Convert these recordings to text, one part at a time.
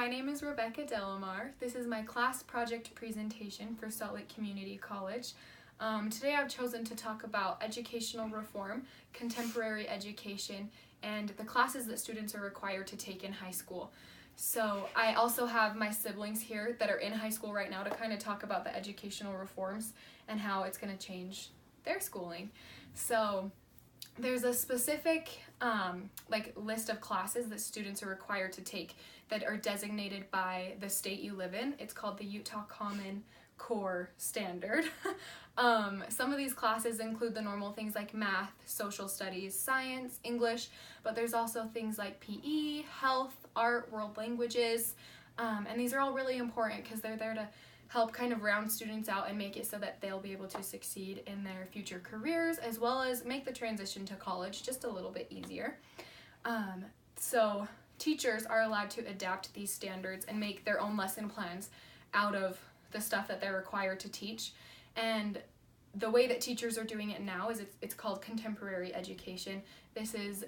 my name is Rebecca Delamar. This is my class project presentation for Salt Lake Community College. Today I've chosen to talk about educational reform, contemporary education, and the classes that students are required to take in high school. So I also have my siblings here that are in high school right now to kind of talk about the educational reforms and how it's going to change their schooling. So there's a specific list of classes that students are required to take that are designated by the state you live in. It's called the Utah Common Core Standard. Some of these classes include the normal things like math, social studies, science, English, but there's also things like PE, health, art, world languages, and these are all really important because they're there to help kind of round students out and make it so that they'll be able to succeed in their future careers, as well as make the transition to college just a little bit easier. So teachers are allowed to adapt these standards and make their own lesson plans out of the stuff that they're required to teach. And the way that teachers are doing it now is it's called contemporary education. This is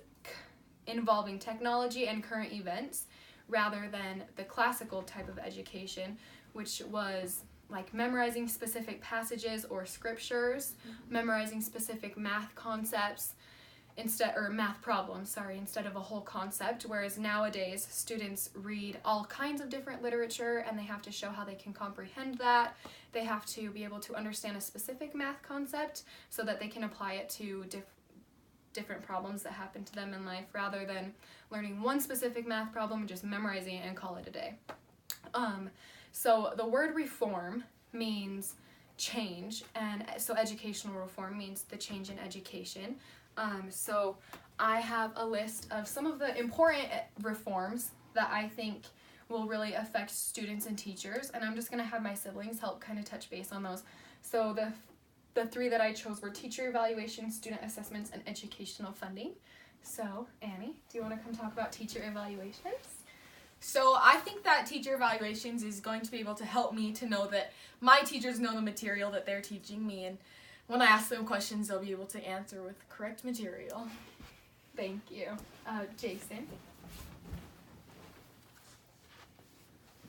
involving technology and current events rather than the classical type of education, which was like memorizing specific passages or scriptures, memorizing specific math concepts instead of a whole concept, whereas nowadays students read all kinds of different literature and they have to show how they can comprehend that. They have to be able to understand a specific math concept so that they can apply it to different problems that happen to them in life, rather than learning one specific math problem and just memorizing it and call it a day. So the word reform means change, and so educational reform means the change in education. So I have a list of some of the important reforms that I think will really affect students and teachers, and I'm just going to have my siblings help kind of touch base on those. So the three that I chose were teacher evaluation, student assessments, and educational funding. So Annie, do you want to come talk about teacher evaluations? So I think that teacher evaluations is going to be able to help me to know that my teachers know the material that they're teaching me, and when I ask them questions, they'll be able to answer with correct material. Thank you. Jason?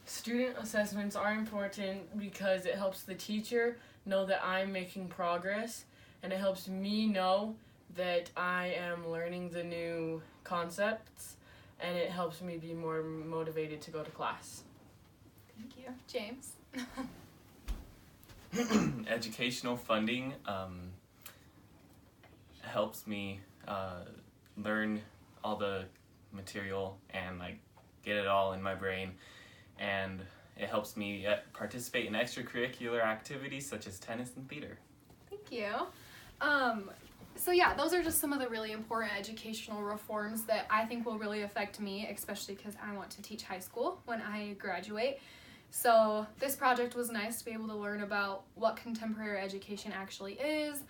Student assessments are important because it helps the teacher know that I'm making progress, and it helps me know that I am learning the new concepts, and it helps me be more motivated to go to class. Thank you. James? Educational funding helps me learn all the material and get it all in my brain, and it helps me participate in extracurricular activities such as tennis and theater. Thank you. So yeah, those are just some of the really important educational reforms that I think will really affect me, especially because I want to teach high school when I graduate. So this project was nice to be able to learn about what contemporary education actually is.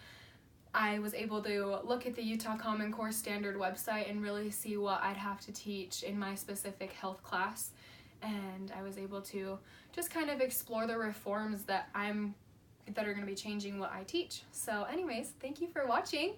I was able to look at the Utah Common Core Standard website and really see what I'd have to teach in my specific health class. And I was able to just kind of explore the reforms that are going to be changing what I teach. So anyways, thank you for watching.